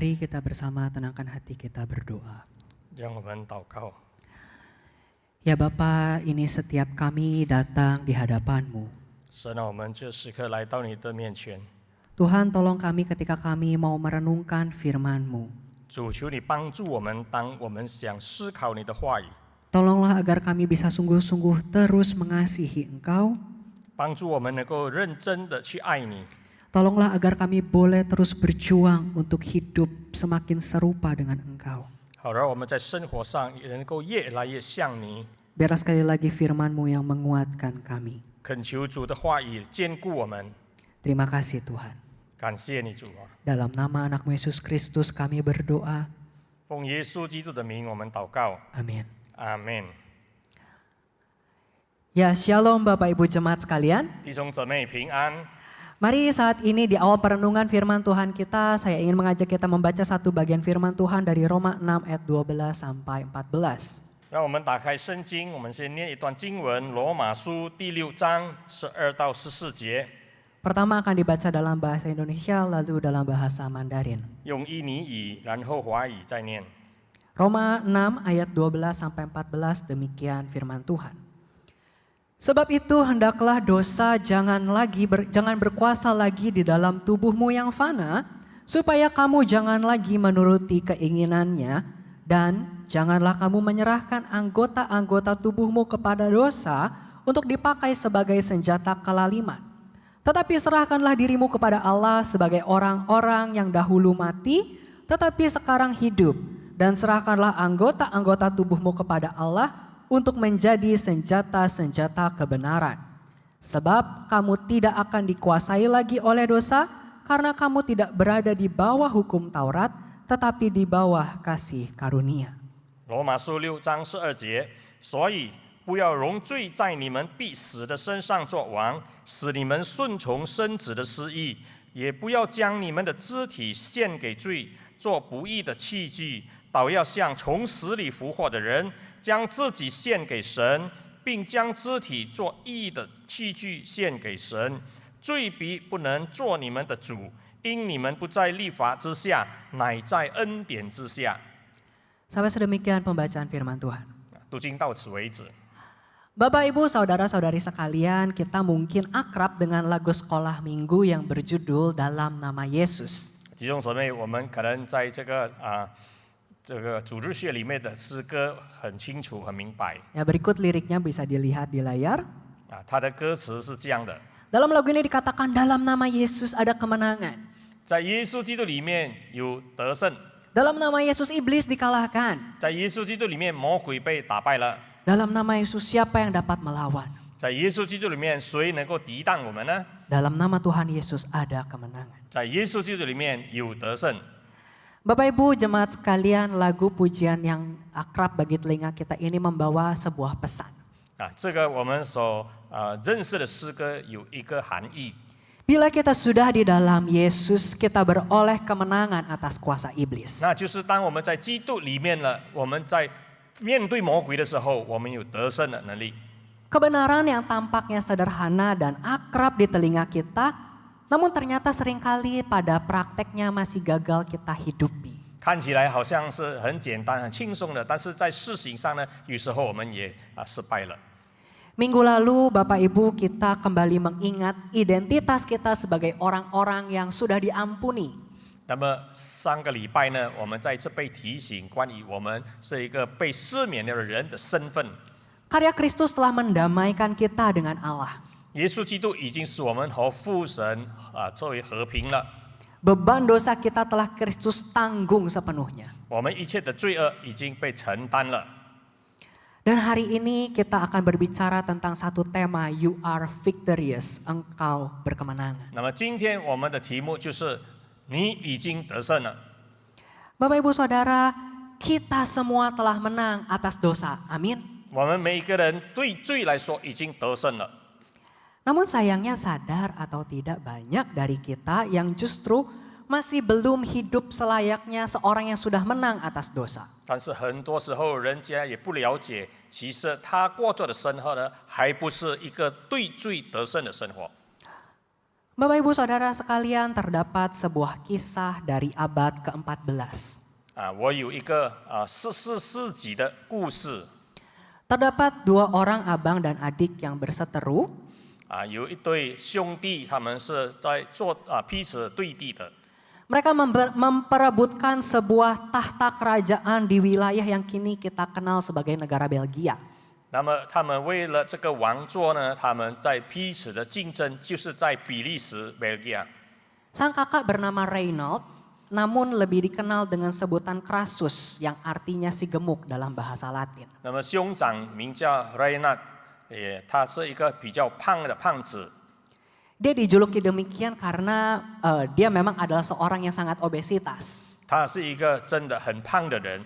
Mari kita bersama tenangkan hati kita berdoa. 让我们祷告。 Ya Bapa, ini setiap kami datang di hadapan-Mu. 神啊，我们这时刻来到你的面前， Tuhan, tolong kami ketika kami mau merenungkan firman-Mu. 主求你帮助我们，当我们想思考你的话语， Tolonglah agar kami bisa sungguh-sungguh terus mengasihi Engkau. 帮助我们能够认真的去爱你， Tolonglah agar kami boleh terus berjuang untuk hidup semakin serupa dengan Engkau. 好让我们在生活上也能够越来越像你。 Biarlah sekali lagi firman-Mu yang menguatkan kami. 恳求主的话语坚固我们， Terima kasih Tuhan. 感谢你主啊！ Dalam nama anak-Mu Yesus Kristus kami berdoa. 奉耶稣基督的名，我们祷告， Amin. 阿门。 Ya, shalom Bapak Ibu jemaat sekalian. 弟兄姊妹平安。 Mari saat ini di awal perenungan firman Tuhan kita, saya ingin mengajak kita membaca satu bagian firman Tuhan dari Roma 6 ayat 12 sampai 14. 让我们打开圣经，我们先念一段经文，《罗马书》第6章12到14节， Pertama akan dibaca dalam bahasa Indonesia, lalu dalam bahasa Mandarin. 用印尼语，然后华语再念。 Roma 6 ayat 12 sampai 14, demikian firman Tuhan. Sebab itu hendaklah dosa jangan berkuasa lagi di dalam tubuhmu yang fana, supaya kamu jangan lagi menuruti keinginannya, dan janganlah kamu menyerahkan anggota-anggota tubuhmu kepada dosa untuk dipakai sebagai senjata kelaliman. Tetapi serahkanlah dirimu kepada Allah sebagai orang-orang yang dahulu mati, tetapi sekarang hidup, dan serahkanlah anggota-anggota tubuhmu kepada Allah untuk menjadi senjata-senjata kebenaran. Sebab kamu tidak akan dikuasai lagi oleh dosa, karena kamu tidak berada di bawah hukum Taurat, tetapi di bawah kasih karunia. 罗马书6章12节，所以不要容罪在你们必死的身上作王，使你们顺从身子的私意，也不要将你们的肢体献给罪，做不义的器具，倒要像从死里复活的人，将自己献给神，并将肢体做义的器具献给神。罪必不能做你们的主，因你们不在律法之下，乃在恩典之下。 Sampai sedemikian pembacaan firman Tuhan. 读经到此为止。 Bapak, Ibu, Saudara-saudari sekalian, kita mungkin akrab dengan lagu sekolah minggu yang berjudul Dalam Nama Yesus. 弟兄姊妹，我们可能在这个主日学里面的诗歌很清楚、很明白。 Ya, berikut liriknya bisa dilihat di layar. 它的歌词是这样的： Dalam lagu ini dikatakan dalam nama Yesus ada kemenangan. 在耶稣基督里面有得胜， Dalam nama Yesus iblis dikalahkan. 在耶稣基督里面魔鬼被打败了， Dalam nama Yesus siapa yang dapat melawan? 在耶稣基督里面谁能够抵挡我们呢？ Dalam nama Tuhan Yesus ada kemenangan. 在耶稣基督里面有得胜。 Bapak Ibu jemaat sekalian, lagu pujian yang akrab bagi telinga kita ini membawa sebuah pesan. 这个我们所认识的诗歌有一个含义。 Bila kita sudah di dalam Yesus, kita beroleh kemenangan atas kuasa iblis. 那就是当我们在基督里面了，我们在面对魔鬼的时候，我们有得胜的能力。 Kebenaran yang tampaknya sederhana dan akrab di telinga kita, namun ternyata seringkali pada prakteknya masih gagal kita hidupi. 看起来好像是很简单、很轻松的，但是在事情上呢，有时候我们也失败了。 Minggu lalu Bapak Ibu kita kembali mengingat identitas kita sebagai orang-orang yang sudah diampuni. 那么上个礼拜呢，我们再次被提醒关于我们是一个被赦免的人的身份。 Karya Kristus telah mendamaikan kita dengan Allah. 耶稣基督已经使我们和父神作为和平了。 Beban dosa kita telah Kristus tanggung sepenuhnya. 我们一切的罪恶已经被承担了。 Dan hari ini kita akan berbicara tentang satu tema, You are victorious, engkau berkemenangan. 那么今天我们的题目就是你已经得胜了。 Bapak Ibu Saudara, kita semua telah menang atas dosa. Amin. 我们每一个人对罪来说已经得胜了。 Namun sayangnya sadar atau tidak banyak dari kita yang justru masih belum hidup selayaknya seorang yang sudah menang atas dosa. 但是很多时候人家也不了解，其实他过着的生活呢，还不是一个对罪得胜的生活。Bapak Ibu Saudara sekalian, terdapat sebuah kisah dari abad ke-14. 我有一个14世纪的故事 Terdapat dua orang abang dan adik yang berseteru. 有一对兄弟，他们是在做彼此对地的。 Mereka memperebutkan sebuah tahta kerajaan di wilayah yang kini kita kenal sebagai negara Belgia. 那么他们为了这个王座呢，他们在彼此的竞争，就是在比利时 Belgia。 Sang kakak bernama Reynold, namun lebih dikenal dengan sebutan Crassus yang artinya si gemuk dalam bahasa Latin. 那么兄长名叫 Reinhard， 他是一个比较胖的胖子。 Dia dijuluki demikian karena dia memang adalah seorang yang sangat obesitas. 他是一个真的很胖的人。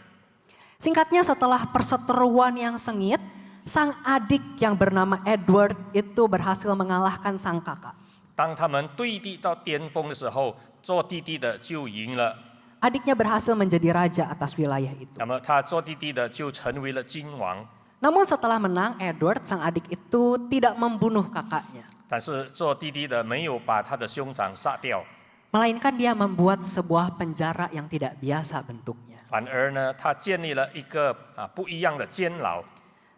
Singkatnya setelah perseteruan yang sengit, sang adik yang bernama Edward itu berhasil mengalahkan sang kakak. 当他们对地到巅峰的时候，做弟弟的就赢了。 Adiknya berhasil menjadi raja atas wilayah itu. 那么他做弟弟的就成为了君王。 Namun setelah menang, Edward sang adik itu tidak membunuh kakaknya. 但是做弟弟的没有把他的兄长杀掉， Melainkan dia membuat sebuah penjara yang tidak biasa bentuknya. 反而呢，他建立了一个不一样的监牢。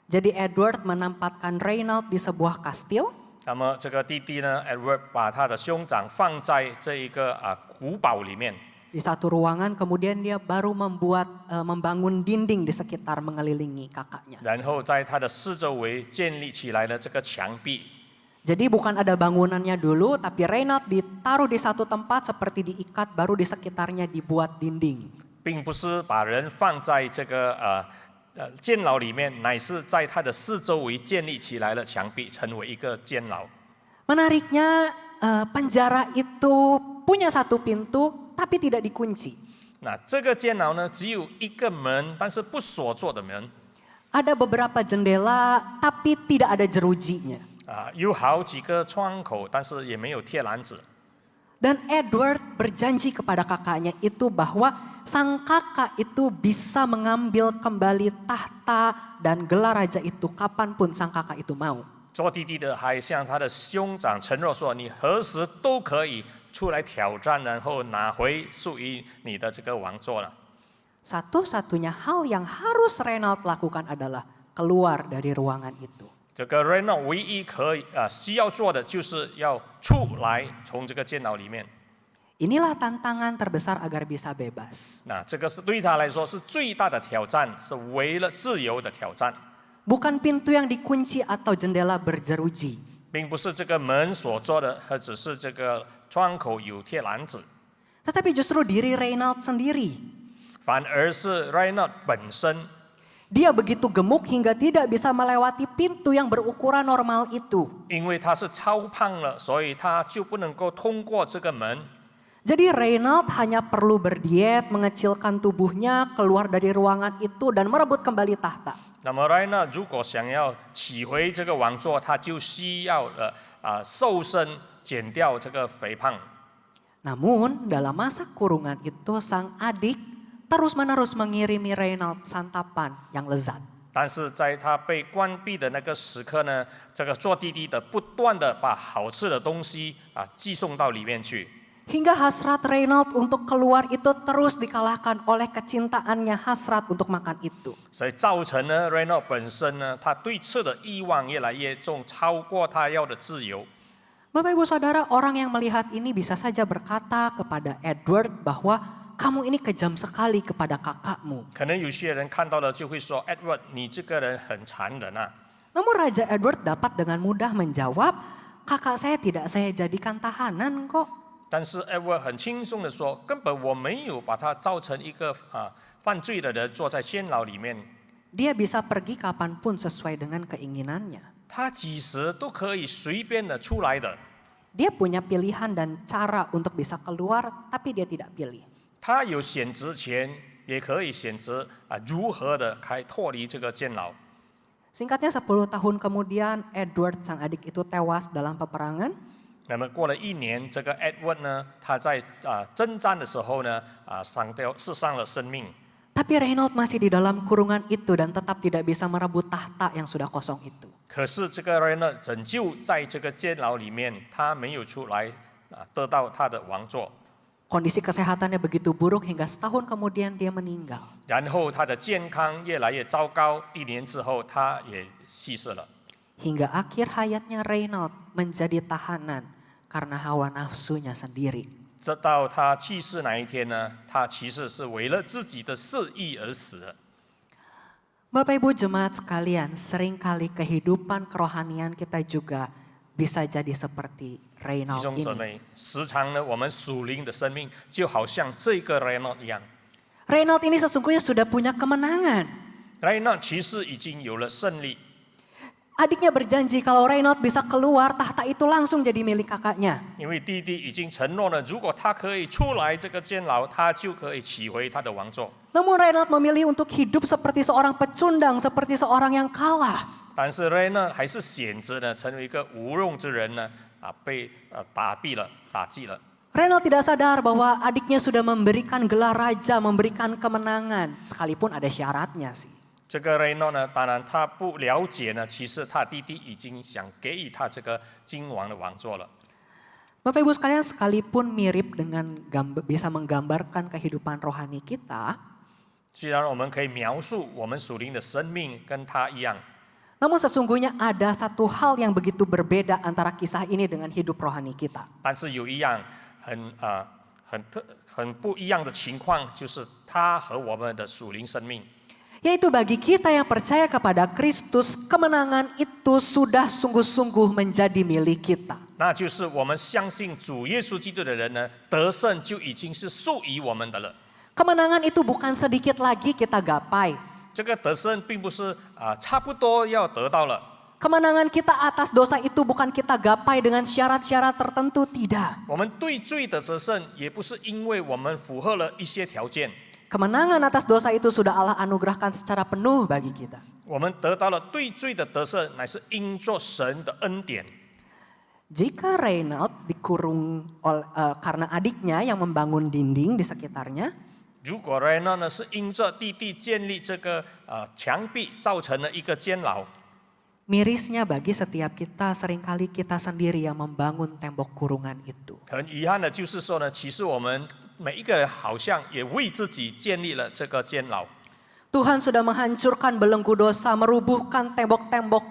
Jadi Edward menempatkan Reynold di sebuah kastil. 那么这个弟弟呢 ，Edward 把他的兄长放在这一个古堡里面。 Di satu ruangan kemudian dia baru membangun dinding di sekitar mengelilingi kakaknya. 然后在他的四周围建立起来了这个墙壁。 Jadi bukan ada bangunannya dulu, tapi Reynold ditaruh di satu tempat seperti diikat, baru di sekitarnya dibuat dinding. 并不是把人放在这个监牢里面，乃是在他的四周围建立起来了墙壁，成为一个监牢。 Menariknya penjara itu punya satu pintu, tapi tidak dikunci. 那这个监牢呢，只有一个门，但是不锁住的门。 Ada beberapa jendela, tapi tidak ada jerujinya. 有好几个窗口，但是也没有铁栏子。 Dan Edward berjanji kepada kakaknya itu bahwa sang kakak itu bisa mengambil kembali tahta dan gelar raja itu kapanpun sang kakak itu mau. 做弟弟的还向他的兄长承诺说：“你何时都可以出来挑战，然后拿回属于你的这个王座了。” Satu-satunya hal yang harus Reynold lakukan adalah keluar dari ruangan itu. 这个 Reynold 唯一需要做的就是要出来，从这个监牢里面。 Inilah tantangan terbesar agar bisa bebas. 那这个是对他来说是最大的挑战，是为了自由的挑战， Bukan pintu yang dikunci atau jendela berjeruji. 并不是这个门所做的，而只是这个窗口有铁栏子， Tetapi justru diri Reynold sendiri. 反而是 Reynold 本身。 Dia begitu gemuk hingga tidak bisa melewati pintu yang berukuran normal itu. 因为他是超胖了，所以他就不能够通过这个门。 Jadi Reynold hanya perlu berdiet, mengecilkan tubuhnya, keluar dari ruangan itu dan merebut kembali tahta. 那么 Reynold 如果想要取回这个王座，他就需要瘦身，减掉这个肥胖。 Namun dalam masa kurungan itu sang adik terus-menerus mengirimi Reynold santapan yang lezat. 但是在他被关闭的那个时刻呢，这个做弟弟的不断的把好吃的东西寄送到里面去。 Hingga hasrat Reynold untuk keluar itu terus dikalahkan oleh kecintaannya hasrat untuk makan itu. 所以造成呢 Reynold 本身呢，他对吃的欲望越来越重，超过他要的自由。 Bapak Ibu Saudara, orang yang melihat ini bisa saja berkata kepada Edward bahwa kamu ini kejam sekali kepada kakakmu. 可能有些人看到了就会说 ，Edward， 你这个人很残忍啊。 Namun Raja Edward dapat dengan mudah menjawab, kakak saya tidak saya jadikan tahanan kok. 但是 Edward 很轻松的说，根本我没有把他造成一个犯罪的人，坐在监牢里面。 Dia bisa pergi kapanpun sesuai dengan keinginannya. 他几时都可以随便的出来的。 Dia punya pilihan dan cara untuk bisa keluar, tapi dia tidak pilih. 他有选择权，也可以选择如何的脱离这个监牢。 Singkatnya 10 tahun kemudian Edward sang adik itu tewas dalam peperangan. 那么过了1年，这个 Edward 呢，他在征战的时候呢，失伤了生命。 Tapi Reynold masih di dalam kurungan itu dan tetap tidak bisa merebut tahta yang sudah kosong itu. 可是这个人呢，拯救在这个监牢里面，他没有出来，得到他的王座。 Kondisi kesehatannya begitu buruk hingga setahun kemudian dia meninggal. 然后他的健康越来越糟糕，1年之后他也去世了。 Hingga akhir hayatnya Reinhold menjadi tahanan karena hawa nafsunya sendiri. 直到他去世那一天呢，他其实是为了自己的私意而死的。 Bapak Ibu jemaat sekalian, seringkali kehidupan kerohanian kita juga bisa jadi seperti 弟 Reinhold 兄姊 ini. 妹，时常呢，我们属灵的生命就好像这个 Reinhold 一样 Reinhold ini sesungguhnya sudah punya kemenangan. ，Reinhold 其实已经有了胜利。 Adiknya berjanji kalau Reinhold bisa keluar, tahta itu langsung jadi milik kakaknya. 因为弟弟已经承诺了，如果他可以出来这个监牢，他就可以取回他的王座。 Namun Reinhold memilih untuk hidup seperti seorang pecundang, seperti seorang yang kalah. 但是 Reinhold 还是选择呢，成为一个无用之人呢，被打击了。 Reinhold tidak sadar bahwa adiknya sudah memberikan gelar raja, memberikan kemenangan. Sekalipun ada syaratnya sih. 这个 Reinhold 呢，当然他不了解呢，其实他弟弟已经想给予他这个君王的王座了。 Bapak Ibu sekalian, sekalipun mirip dengan bisa menggambarkan kehidupan rohani kita, 虽然我们可以描述我们属灵的生命跟他一样， namun sesungguhnya ada satu hal yang begitu berbeda antara kisah ini dengan hidup rohani kita. 但是有一样很不一样的情况，就是他和我们的属灵生命。 Yaitu bagi kita yang percaya kepada Kristus, kemenangan itu sudah sungguh-sungguh menjadi milik kita. 那就是我们相信主耶稣基督的人呢，得胜就已经是属于我们的了。 Kemenangan itu bukan sedikit lagi kita gapai. 这个得胜并不是差不多要得到了。 Kemenangan kita atas dosa itu bukan kita gapai dengan syarat-syarat tertentu, tidak. 我们对罪的得胜，也不是因为我们符合了一些条件， Kemenangan atas dosa itu sudah Allah anugerahkan secara penuh bagi kita. 我们得到了对罪的得胜，乃是因着神的恩典。 Jika Reinhold dikurung karena adiknya yang membangun dinding di sekitarnya, 如果 Reinhold 呢是因着弟弟建立这个墙壁，造成了一个监牢， mirisnya bagi setiap kita, seringkali kita sendiri yang membangun tembok kurungan itu. 很遗憾的就是说呢，其实我们每一个人好像也为自己建立了这个监牢。 Tuhan sudah menghancurkan belenggu dosa, merubuhkan tembok-tembok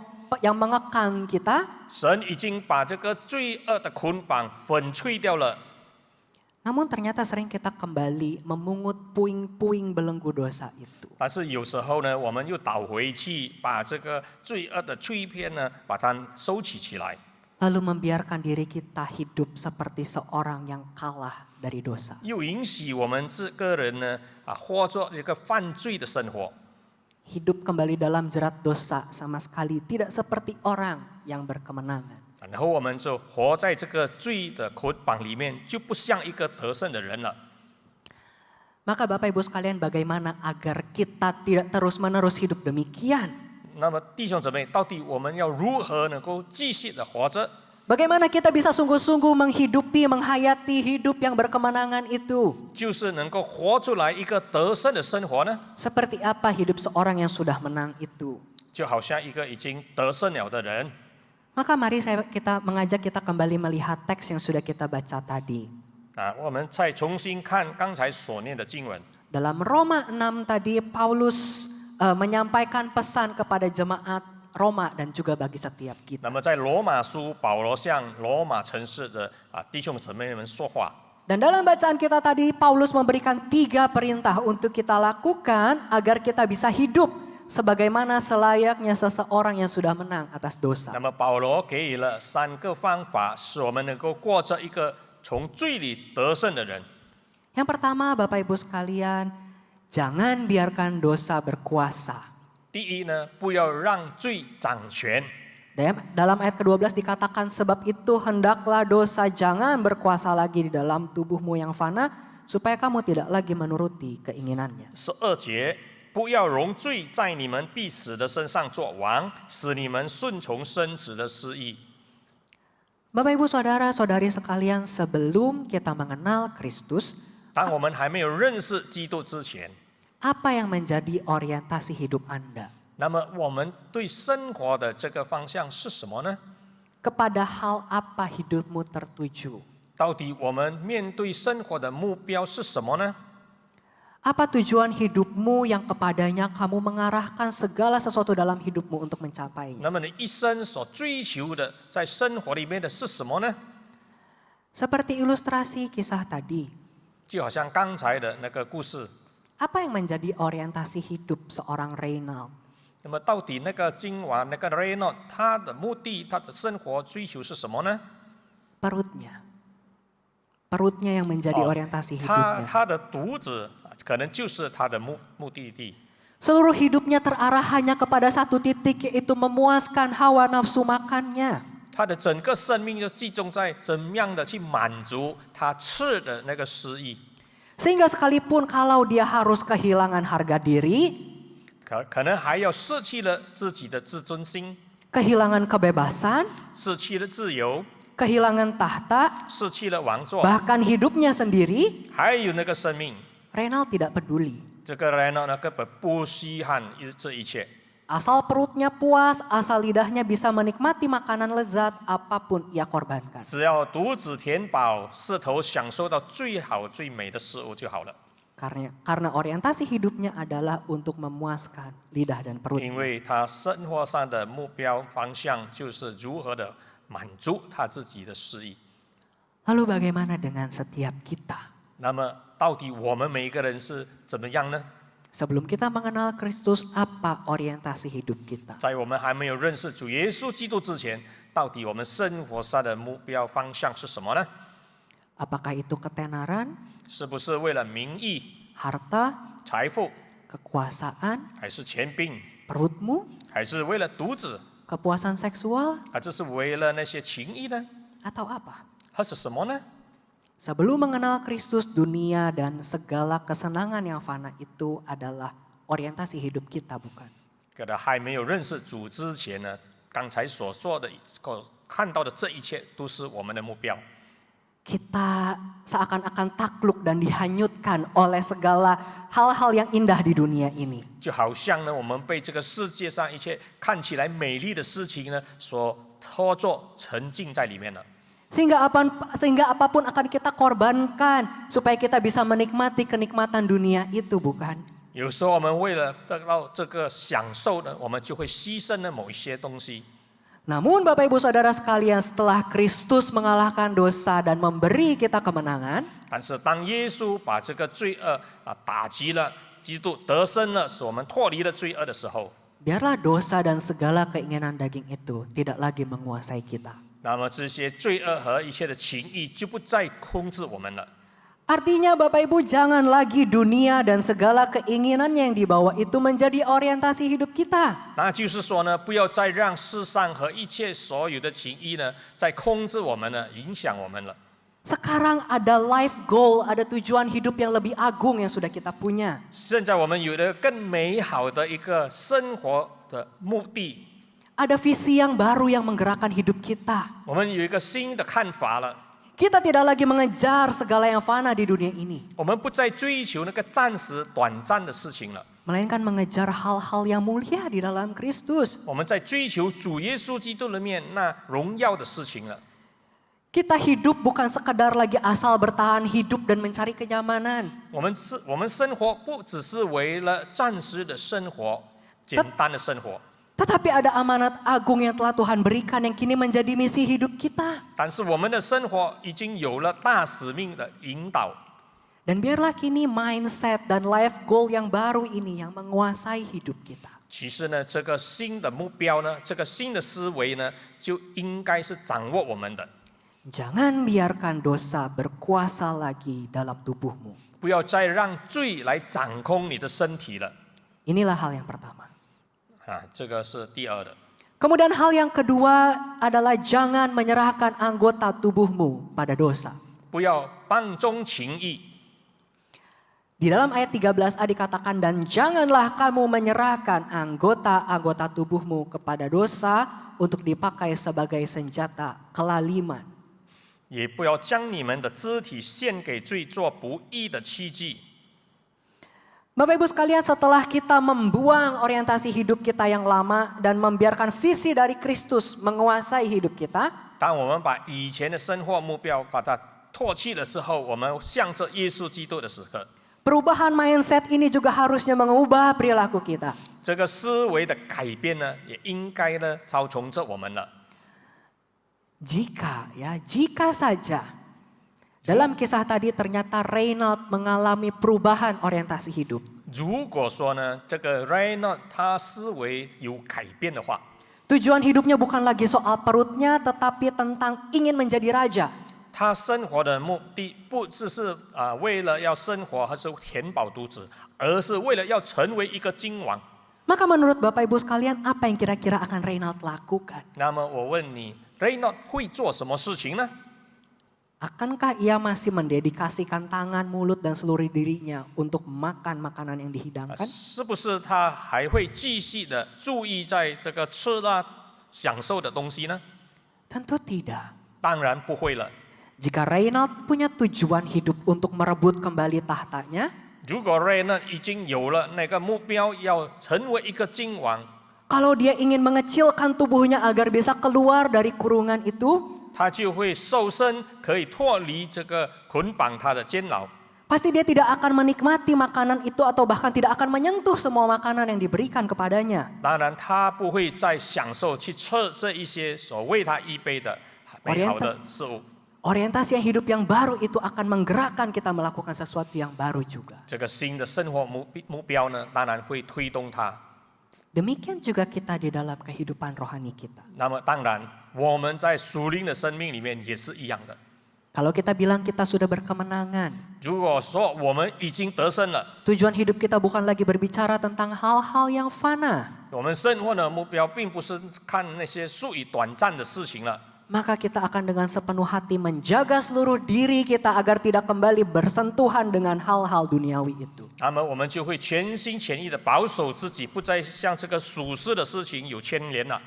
yang mengekang kita. 神已经把这个罪恶的捆绑粉碎掉了， Namun ternyata sering kita kembali memungut puing-puing belenggu dosa itu. 但是有时候呢，我们又倒回去，把这个罪恶的碎片呢，把它收起起来， Lalu membiarkan diri kita hidup seperti seorang yang kalah dari dosa. 又允许我们这个人呢，活着一个犯罪的生活。 Hidup kembali dalam jerat dosa sama sekali tidak seperti orang yang berkemenangan. 然后我们就活在这个罪的捆绑里面，就不像一个得胜的人了。 Maka Bapak Ibu sekalian, bagaimana agar kita tidak terus-menerus hidup demikian? 那么弟兄姊妹，到底我们要如何能够继续的活着？ Bagaimana kita bisa sungguh-sungguh menghidupi, menghayati hidup yang berkemenangan itu? 就是能够活出来一个得胜的生活呢？ Seperti apa hidup seorang yang sudah menang itu? 就好像一个已经得胜了的人。 Maka mari kita mengajak kita kembali melihat teks yang sudah kita baca tadi. 我们再重新看刚才所念的经文。 Dalam Roma 6 tadi Paulus menyampaikan pesan kepada jemaat Roma dan juga bagi setiap kita. 那么在罗马书，保罗向罗马城市的弟兄姊妹们说话。 Dan dalam bacaan kita tadi Paulus memberikan 3 perintah untuk kita lakukan agar kita bisa hidup sebagaimana selayaknya seseorang yang sudah menang atas dosa. 那么保罗给予了3个方法，使我们能够过着一个从罪里得胜的人。 Yang pertama Bapak Ibu sekalian, jangan biarkan dosa berkuasa. 第一呢，不要让罪掌权。 Dalam ayat ke-12 dikatakan, sebab itu hendaklah dosa jangan berkuasa lagi di dalam tubuhmu yang fana, supaya kamu tidak lagi menuruti keinginannya. 12节，不要容罪在你们必死的身上作王，使你们顺从生子的私意。 Bapak Ibu Saudara-saudari sekalian, sebelum kita mengenal Kristus, 当我们还没有认识基督之前， apa yang menjadi orientasi hidup Anda? 那么我们对生活的这个方向是什么呢？ Kepada hal apa hidupmu tertuju? 到底我们面对生活的目标是什么呢？ Apa tujuan hidupmu yang kepadanya kamu mengarahkan segala sesuatu dalam hidupmu untuk mencapainya? 那么你一生所追求的，在生活里面的是什么呢？ Seperti ilustrasi kisah tadi, 就好像刚才的那个故事， apa yang menjadi orientasi hidup seorang Reynald? 那么到底那个今晚那个 Reno 他的目的，他的生活追求是什么呢？ Perutnya. Perutnya yang menjadi orientasi 他 hidupnya. 他的肚子可能就是他的目的地。 Seluruh hidupnya terarah hanya kepada satu titik, yaitu memuaskan hawa nafsu makannya. 他的整个生命就集中在怎么样的去满足他吃的那个私欲， Sehingga sekalipun kalau dia harus kehilangan harga diri, 可能还要失去了自己的自尊心， kehilangan kebebasan, 失去了自由， kehilangan tahta, 失去了王座， bahkan hidupnya sendiri, 还有那个生命。 Reynald tidak peduli. 这个人呢，根本不稀罕这一切， Asal perutnya puas, asal lidahnya bisa menikmati makanan lezat, apapun ia korbankan. 只要肚子填饱，舌头享受到最好最美的食物就好了。 Karena orientasi hidupnya adalah untuk memuaskan lidah dan 因 perutnya. 为他生活上的目标方向就是如何的满足他自己的私欲。 Lalu bagaimana dengan setiap kita? 那么，到底我们每一个人是怎么样呢？ Sebelum kita mengenal Kristus, apa orientasi hidup kita? 在我们还没有认识主耶稣基督之前，到底我们生活上的目标方向是什么呢？ Apakah itu ketenaran, 是不是为了名义、 harta, 财富， kekuasaan, 还是权柄， perutmu, 还是为了肚子， kepuasan seksual, 还是为了那些情欲呢？ atau apa? 还是什么呢？ Sebelum mengenal Kristus, dunia dan segala kesenangan yang fana itu adalah orientasi hidup kita, bukan? 可能还没有认识主之前呢，刚才所做的、看到的这一切，都是我们的目标。 Kita seakan-akan takluk dan dihanyutkan oleh segala hal-hal yang indah di dunia ini. 就好像呢，我们被这个世界上一切看起来美丽的事情呢，所拖着、沉浸在里面了。 Sehingga apapun akan kita korbankan supaya kita bisa menikmati kenikmatan dunia itu, bukan? 有时候我们为了得到这个享受呢，我们就会牺牲了某一些东西。 Namun Bapak Ibu Saudara sekalian, setelah Kristus mengalahkan dosa dan memberi kita kemenangan, 但是当耶稣把这个罪恶打击了，基督得胜了，使我们脱离了罪恶的时候， biarlah dosa dan segala keinginan daging itu tidak lagi menguasai kita. 那么这些罪恶和一切的情欲就不再控制我们了。 Artinya Bapak Ibu, jangan lagi dunia dan segala keinginannya yang dibawa itu menjadi orientasi hidup kita. 那就是说呢，不要再让世上和一切所有的情欲呢，在控制我们呢，影响我们了。 Sekarang ada life goal, ada tujuan hidup yang lebih agung yang sudah kita punya. 现在我们有了更美好的一个生活的目的， Ada visi yang baru yang menggerakkan hidup kita. 我们有一个新的看法了。 Kita tidak lagi mengejar segala yang fana di dunia ini, 我们不再追求那个暂时、短暂的事情了， melainkan mengejar hal-hal yang mulia di dalam Kristus. 我们在追求主耶稣基督里面那荣耀的事情了。 Kita hidup bukan sekedar lagi asal bertahan hidup dan mencari kenyamanan. 我们生活不只是为了暂时的生活、简单的生活， Tetapi ada amanat agung yang telah Tuhan berikan yang kini menjadi misi hidup kita. 但是我们的生活已经有了大使命的引导。 Dan biarlah kini mindset dan life goal yang baru ini yang menguasai hidup kita. 其实呢，这个新的目标呢，这个新的思维呢，就应该是掌握我们的。 Jangan biarkan dosa berkuasa lagi dalam tubuhmu. 不要再让罪来掌控你的身体了。 Inilah hal yang pertama. 这个是第二的。 Kemudian hal yang kedua adalah jangan menyerahkan anggota tubuhmu pada dosa. 不要放纵情欲。 Di dalam ayat 13a dikatakan, dan janganlah kamu menyerahkan anggota-anggota tubuhmu kepada dosa untuk dipakai sebagai senjata kelaliman. 也不要将你们的肢体献给罪，做不义的器具。 Bapak Ibu sekalian, setelah kita membuang orientasi hidup kita yang lama dan membiarkan visi dari Kristus menguasai hidup kita, 当我们把以前的生活目标把它唾弃了之后，我们向着耶稣基督的时刻。 Perubahan mindset ini juga harusnya mengubah perilaku kita. 这个思维的改变呢，也应该呢操从着我们了。 Jika saja dalam kisah tadi ternyata Reinald mengalami perubahan orientasi hidup. 如果说呢，这个 Reinhard 他思维有改变的话， Tujuan hidupnya bukan lagi soal perutnya, tetapi tentang ingin menjadi raja. 他生活的目的不只是为了要生活还是填饱肚子，而是为了要成为一个君王。 Maka menurut Bapak Ibu sekalian, apa yang kira-kira akan Reinald lakukan? 那么我问你 ，Reinhard 会做什么事情呢？ Akankah ia masih mendedikasikan tangan, mulut, dan seluruh dirinya untuk makan makanan yang dihidangkan? 是不是他还会继续的注意在这个吃啦、享受的东西呢？ Tentu tidak. 当然不会了。 Jika Reinald punya tujuan hidup untuk merebut kembali tahtanya, 如果 Reinhard 已经有了那个目标，要成为一个君王， kalau dia ingin mengecilkan tubuhnya agar bisa keluar dari kurungan itu, 他就会瘦身，可以脱离这个捆绑他的监牢。 pasti dia tidak akan menikmati makanan itu atau bahkan tidak akan menyentuh semua makanan yang diberikan kepadanya. 当然，他不会再享受去吃这一些所为他预备的美好的事物。 Orientasi hidup yang baru itu akan menggerakkan kita melakukan sesuatu yang baru juga. 这个新的生活目标呢，当然会推动他。 Demikian juga kita di dalam kehidupan rohani kita. 那么，当然我们在属灵的生命里面也是一样的。 Kalau kita bilang kita sudah berkemenangan, 如果说我们已经得胜了， tujuan hidup kita bukan lagi berbicara tentang hal-hal yang fana, 我们生活的目标并不是看那些属于短暂的事情了。 maka kita akan dengan sepenuh hati menjaga seluruh diri kita agar tidak kembali bersentuhan dengan hal-hal duniawi itu. 那么我们就会全心全意的保守自己，不再向这个属世的事情有牵连了。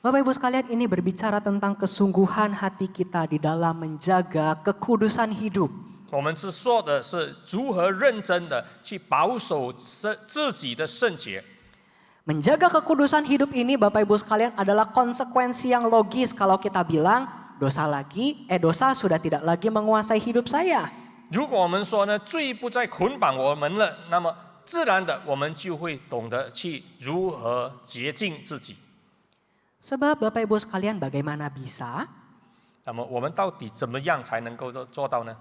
Bapak Ibu sekalian, ini berbicara tentang kesungguhan hati kita di dalam menjaga kekudusan hidup. 我们是说的是如何认真的去保守自己的圣洁。 Menjaga kekudusan hidup ini Bapak Ibu sekalian adalah konsekuensi yang logis kalau kita bilang dosa sudah tidak lagi menguasai hidup saya. 如果我们说呢，罪不再捆绑我们了，那么自然的我们就会懂得去如何洁净自己。 Sebab Bapak Ibu sekalian bagaimana bisa 那么我们到底怎么样才能够做到呢？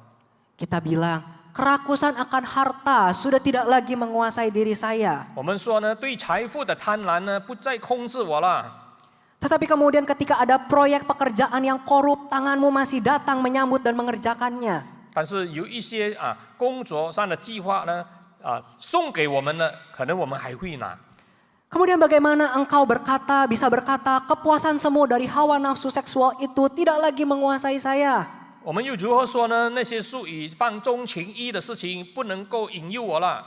kita bilang kerakusan akan harta sudah tidak lagi menguasai diri saya. 我们说呢，对财富的贪婪呢，不再控制我了。 Tetapi kemudian ketika ada proyek pekerjaan yang korup, tanganmu masih datang menyambut dan mengerjakannya. 但是有一些工作上的计划呢，送给我们了，可能我们还会拿。 Kemudian bagaimana engkau bisa berkata kepuasan semu dari hawa nafsu seksual itu tidak lagi menguasai saya. 我们又如何说呢？那些属于放纵情欲的事情不能够引诱我了。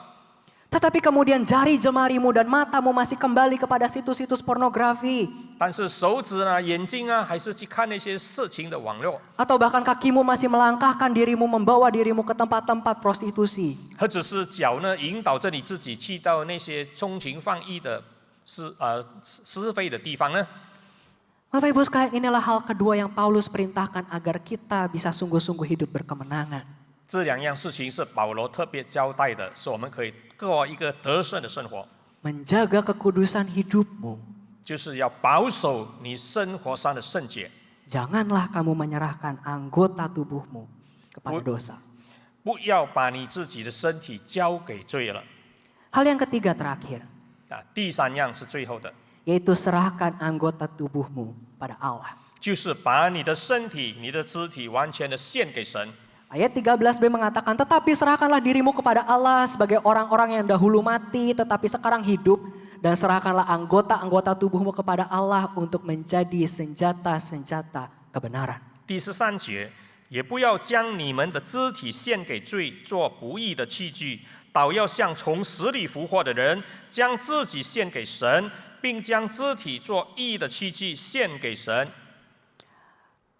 Tetapi kemudian jari jemarimu dan matamu masih kembali kepada situs-situs pornografi. 但是手指啊、眼睛啊，还是去看那些色情的网络， Atau bahkan kakimu masih melangkahkan dirimu, membawa dirimu ke tempat-tempat prostitusi. 或者是脚呢，引导着你自己去到那些纵情放逸的是非的地方呢？ Bapak Ibu sekalian, inilah hal kedua yang Paulus perintahkan agar kita bisa sungguh-sungguh hidup berkemenangan. 这两样事情是保罗特别交代的，是我们可以过一个得胜的生活， Menjaga kekudusan hidupmu. 就是要保守你生活上的圣洁， Janganlah kamu menyerahkan anggota tubuhmu kepada dosa. 不要把你自己的身体交给罪了。 Hal yang ketiga terakhir, 第三样是最后的， yaitu serahkan anggota tubuhmu pada Allah. 就是把你的身体、你的肢体完全的献给神。 Ayat 13b mengatakan, tetapi serahkanlah dirimu kepada Allah sebagai orang-orang yang dahulu mati tetapi sekarang hidup. Dan serahkanlah anggota-anggota tubuhmu kepada Allah untuk menjadi senjata-senjata kebenaran. 第13节，也不要将你们的肢体献给罪，做不义的器具，倒要像从死里复活的人，将自己献给神，并将肢体做义的器具献给神。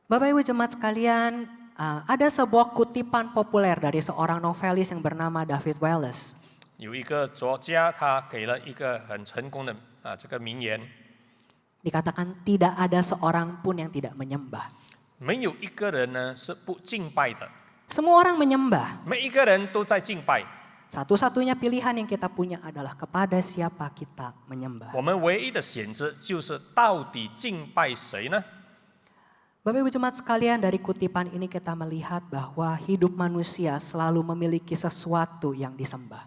Bapak Ibu jemaat sekalian, ada sebuah kutipan populer dari seorang novelis yang bernama David Wallace. 有一个作家，他给了一个很成功的这个名言： Dikatakan tidak ada seorang pun yang tidak menyembah. 没有一个人呢是不敬拜的， Semua orang menyembah. 每一个人都在敬拜。 Satu-satunya pilihan yang kita punya adalah kepada siapa kita menyembah. 我们唯一的选择就是到底敬拜谁呢？ Bapak Ibu Jemaat sekalian, dari kutipan ini kita melihat bahwa hidup manusia selalu memiliki sesuatu yang disembah.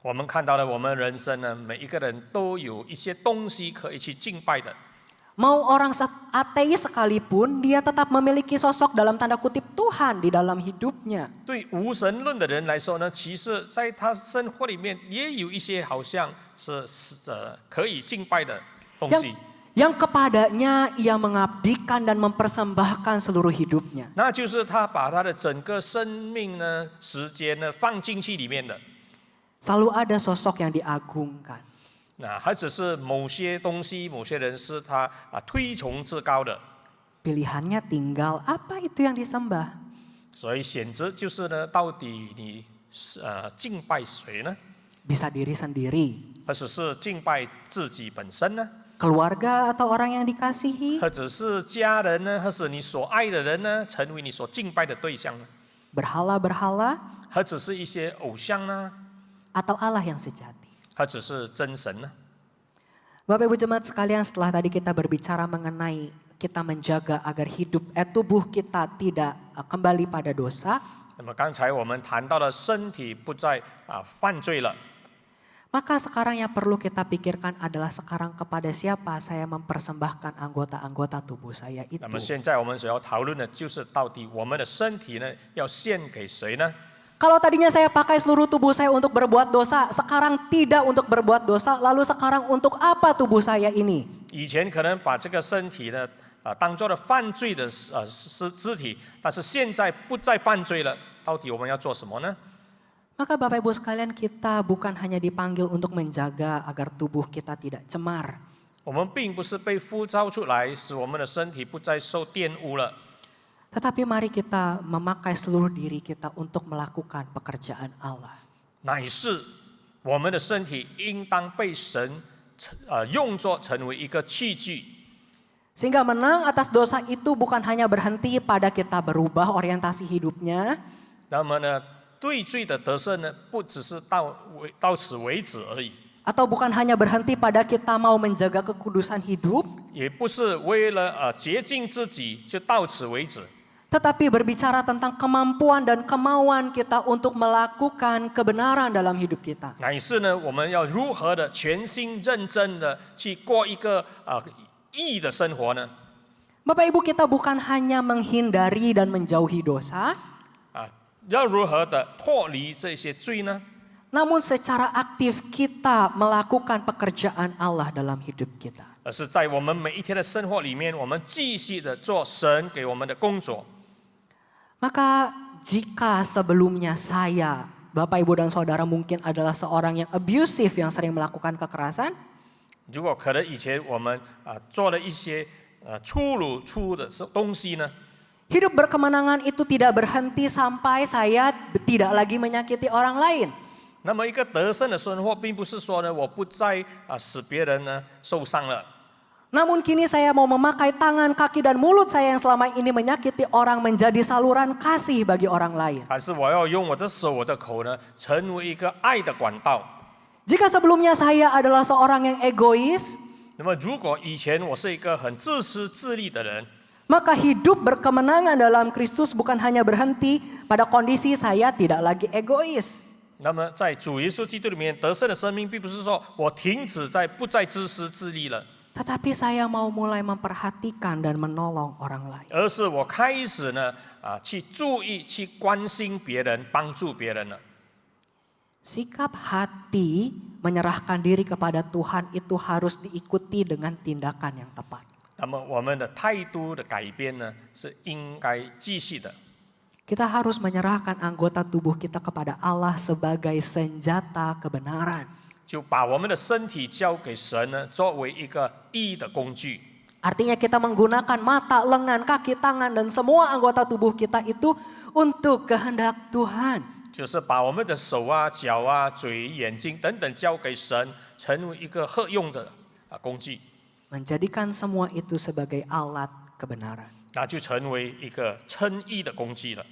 我们看到了我们人生呢，每一个人都有一些东西可以去敬拜的。 Mau orang ateis sekalipun, dia tetap memiliki sosok dalam tanda kutip Tuhan di dalam hidupnya. 对无神论的人来说呢，其实在他生活里面也有一些好像是可以敬拜的东西。 Yang kepadanya ia mengabdikan dan mempersembahkan seluruh hidupnya. 那就是他把他的整个生命呢、时间呢放进去里面的。 Selalu ada sosok yang diagungkan. 那还只是某些东西、某些人是他推崇至高的。 Pilihannya tinggal apa itu yang disembah. 所以选择就是呢，到底你敬拜谁呢？ Bisa diri sendiri, 或者是敬拜自己本身呢？ keluarga atau orang yang dikasihi, 或者是家人呢？或是你所爱的人呢？成为你所敬拜的对象呢？ berhala-berhala, 或者是一些偶像呢？ atau Allah yang sejati. 或者是真神呢？ Bapak Ibu Jemaat sekalian, setelah tadi kita berbicara mengenai kita menjaga agar tubuh kita tidak kembali pada dosa. 那么刚才我们谈到了身体不再犯罪了。 Maka sekarang yang perlu kita pikirkan adalah sekarang kepada siapa saya mempersembahkan anggota-anggota tubuh saya itu. 那么现在我们所要讨论的就是到底我们的身体呢要献给谁呢？ Kalau tadinya saya pakai seluruh tubuh saya untuk berbuat dosa, sekarang tidak untuk berbuat dosa, lalu sekarang untuk apa tubuh saya ini? 以前可能把这个身体呢当做了犯罪的肢体，但是现在不再犯罪了，到底我们要做什么呢？ Maka Bapak Ibu sekalian, kita bukan hanya dipanggil untuk menjaga agar tubuh kita tidak cemar. 我们并不是被呼召出来，使我们的身体不再受玷污了。 Tetapi mari kita memakai seluruh diri kita untuk melakukan pekerjaan Allah. 乃是我们的身体应当被神用作成为一个器具， Sehingga menang atas dosa itu bukan hanya berhenti pada kita berubah orientasi hidupnya. 那么呢，对罪的得胜呢，不只是到此为止而已， Atau bukan hanya berhenti pada kita mau menjaga kekudusan hidup. 也不是为了洁净自己就到此为止。 Tetapi berbicara tentang kemampuan dan kemauan kita untuk melakukan kebenaran dalam hidup kita. 乃是呢，我们要如何的全心认真的去过一个义的生活呢？ Bapak Ibu, kita bukan hanya menghindari dan menjauhi dosa, 要如何的脱离这些罪呢？ namun secara aktif kita melakukan pekerjaan Allah dalam hidup kita. 而是在我们每一天的生活里面，我们继续的做神给我们的工作。 Maka jika sebelumnya saya, Bapak Ibu dan Saudara mungkin adalah seorang yang abusive, yang sering melakukan kekerasan, 如果可能以前我们做了一些粗的东西呢， hidup berkemenangan itu tidak berhenti sampai saya tidak lagi menyakiti orang lain. 那么一个得胜的生活，并不是说呢，我不再使别人呢受伤了。 Namun kini saya mau memakai tangan, kaki, dan mulut saya yang selama ini menyakiti orang menjadi saluran kasih bagi orang lain. 还是我要用我的手、我的口呢，成为一个爱的管道。 Jika sebelumnya saya adalah seorang yang egois, 那么如果以前我是一个很自私自利的人， maka hidup berkemenangan dalam Kristus bukan hanya berhenti pada kondisi saya tidak lagi egois. 那么在主耶稣基督里面得胜的生命，并不是说我停止在不再自私自利了， Tetapi saya mau mulai memperhatikan dan menolong orang lain. 而是我开始呢去注意、去关心别人、帮助别人了。 Sikap hati menyerahkan diri kepada Tuhan itu harus diikuti dengan tindakan yang tepat. 那么我们的态度的改变呢，是应该继续的。 Kita harus menyerahkan anggota tubuh kita kepada Allah sebagai senjata kebenaran. 就把我们的身体交给神呢，作为一个义的工具。 Artinya kita menggunakan mata, lengan, kaki, tangan, dan semua anggota tubuh kita itu untuk kehendak Tuhan. 就是把我们的手脚嘴、眼睛等等交给神，成为一个合用的工具， Menjadikan semua itu sebagai alat kebenaran. 那就成为一个称义的工具了。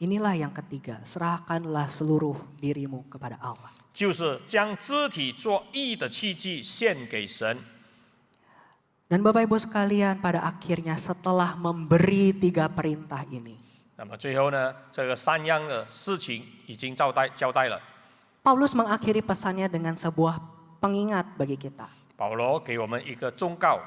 Inilah yang ketiga, serahkanlah seluruh dirimu kepada Allah. 就是将肢体做义的器具献给神。 Dan Bapak Ibu sekalian, pada akhirnya setelah memberi 3 perintah ini, 那么最后呢，这个3样的事情已经交代了。 Paulus mengakhiri pesannya dengan sebuah pengingat bagi kita. 保罗给我们一个忠告，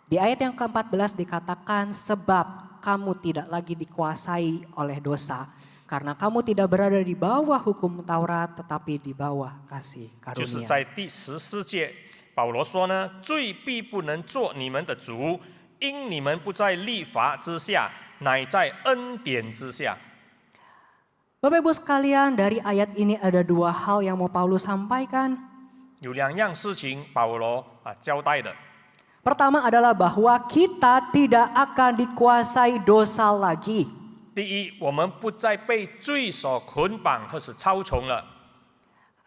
Di ayat yang ke-14 dikatakan, sebab kamu tidak lagi dikuasai oleh dosa, karena kamu tidak berada di bawah hukum Taurat, tetapi di bawah kasih 就是 karunia. 在第14节，保罗说呢，罪必不能做你们的主，因你们不在律法之下，乃在恩典之下。 Bapak Ibu sekalian, dari ayat ini ada 2 hal yang mau Paulus sampaikan. 有2样事情保罗交代的。 Pertama adalah bahwa kita tidak akan dikuasai dosa lagi. 第一，我们不再被罪所捆绑或是操纵了。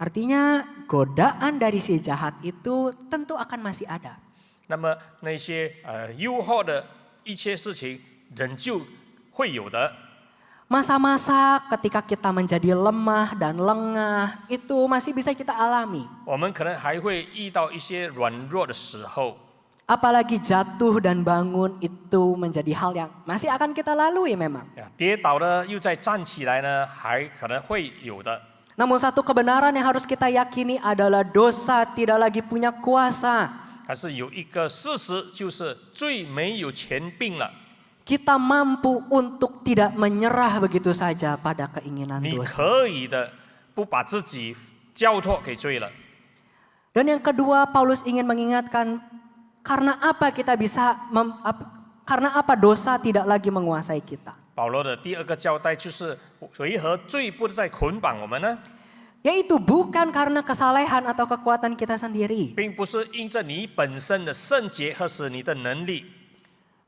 Artinya godaan dari si jahat itu tentu akan masih ada. 那么那些诱惑的一切事情，仍旧会有的。 Masa-masa ketika kita menjadi lemah dan lengah itu masih bisa kita alami. 我们可能还会遇到一些软弱的时候， Apalagi jatuh dan bangun itu menjadi hal yang masih akan kita lalui memang. 跌倒了又再站起来呢，还可能会有的。 Namun satu kebenaran yang harus kita yakini adalah dosa tidak lagi punya kuasa. 但是有一个事实，就是罪没有权柄了。 Kita mampu untuk tidak menyerah begitu saja pada keinginan 你 dosa. 可以的，不把自己交托给罪了。 Dan yang kedua, Paulus ingin mengingatkan karena apa kita bisa karena apa dosa tidak lagi menguasai kita. 保罗的第2个交代就是为何罪不再捆绑我们呢？ Yaitu bukan karena kesalehan atau kekuatan kita sendiri. 并不是因着你本身的圣洁或是你的能力。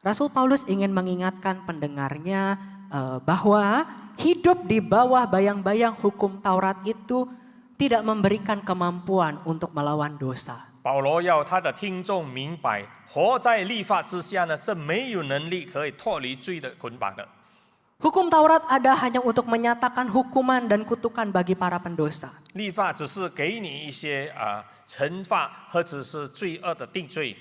Rasul Paulus ingin mengingatkan pendengarnya bahwa hidup di bawah bayang-bayang hukum Taurat itu tidak memberikan kemampuan untuk melawan dosa. 保罗要他的听众明白，活在律法之下呢，是没有能力可以脱离罪的捆绑的。 Hukum Taurat ada hanya untuk menyatakan hukuman dan kutukan bagi para pendosa. 律法只是给你一些惩罚或者是罪恶的定罪。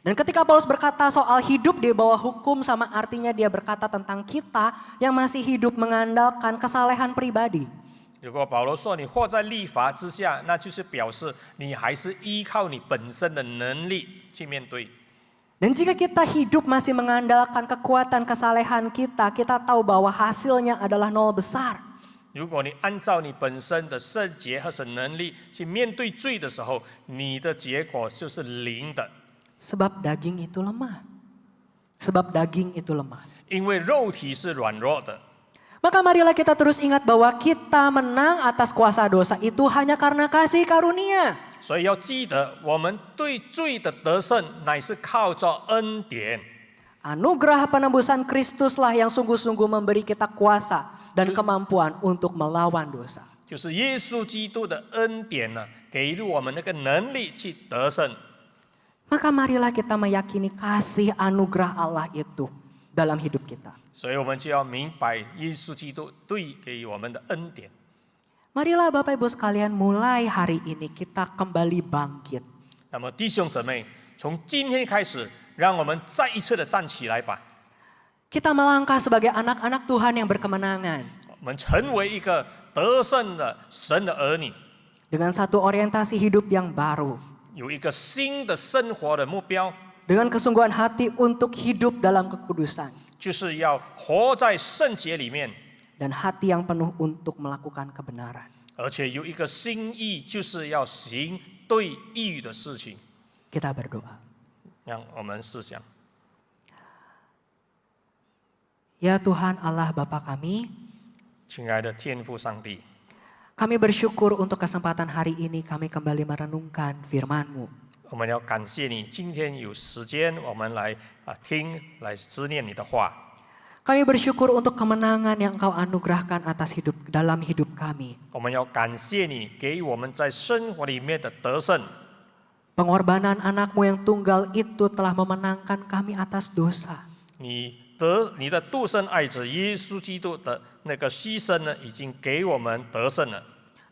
Dan ketika Paulus berkata soal hidup di bawah hukum, sama artinya dia berkata tentang kita yang masih hidup mengandalkan kesalehan pribadi. 如果保罗说你活在律法之下，那就是表示你还是依靠你本身的能力去面对。 Dan jika kita hidup masih mengandalkan kekuatan kesalehan kita, kita tahu bahwa hasilnya adalah nol besar. 如果你按照你本身的圣洁和是能力去面对罪的时候，你的结果就是零的。 Sebab daging itu lemah. Sebab daging itu lemah. 因为肉体是软弱的。 Maka marilah kita terus ingat bahwa kita menang atas kuasa dosa itu hanya karena kasih karunia. 所以要记得，我们对罪的得胜乃是靠着恩典。 Anugerah penembusan Kristuslah yang sungguh-sungguh memberi kita kuasa dan kemampuan untuk melawan dosa. 就是耶稣基督的恩典呢，给予我们那个能力去得胜。 Maka marilah kita meyakini kasih anugerah Allah itu dalam hidup kita. 所以我们就要明白耶稣基督对给我们的恩典。 Marilah Bapak Ibu sekalian mulai hari ini kita kembali bangkit. 那么弟兄姊妹，从今天开始，让我们再一次的站起来吧。 Kita melangkah sebagai anak-anak Tuhan yang berkemenangan. 我们成为一个得胜的神的儿女， Dengan satu orientasi hidup yang baru. 有一个新的生活的目标， Dengan kesungguhan hati untuk hidup dalam kekudusan. 就是要活在圣洁里面， Dan hati yang penuh untuk melakukan kebenaran. 而且有一个心意，就是要行对义的事情。 Kita berdoa. 让我们思想， Ya Tuhan Allah Bapa kami, 亲爱的天父上帝， kami bersyukur untuk kesempatan hari ini kami kembali merenungkan firman-Mu. 我们要感谢你，今天有时间，我们来听，来思念你的话。 Kami bersyukur untuk kemenangan yang Engkau anugerahkan atas dalam hidup kami. 我们要感谢你，给予我们在生活里面的得胜。 Pengorbanan anak-Mu yang tunggal itu telah memenangkan kami atas dosa. 你你的独生爱子耶稣基督的那个牺牲呢，已经给我们得胜了。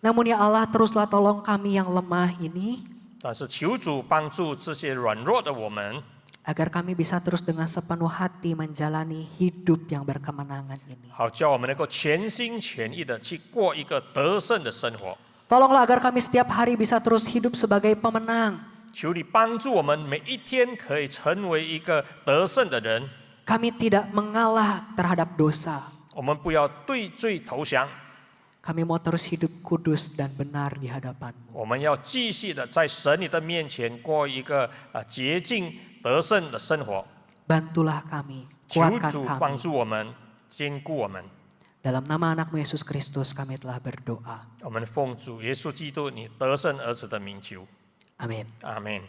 Namun ya Allah, teruslah tolong kami yang lemah ini, 但是求主帮助这些软弱的我们， agar kami bisa terus dengan sepenuh hati menjalani hidup yang berkemenangan ini. 好叫我们能够全心全意的去过一个得胜的生活。 Tolonglah agar kami setiap hari bisa terus hidup sebagai pemenang. 求你帮助我们每一天可以成为一个得胜的人。 Kami tidak mengalah terhadap dosa. 我们不要对罪投降， Kami mau terus hidup kudus dan benar di hadapan-Mu. 我们要继续的在神你的面前过一个洁净得胜的生活。 Bantulah kami, 求 kuatkan 主帮 kami. 助我们，坚固我们。 Dalam nama anak-Mu Yesus Kristus kami telah berdoa. 我们奉主耶稣基督你得胜儿子的名求， Amin. 阿门。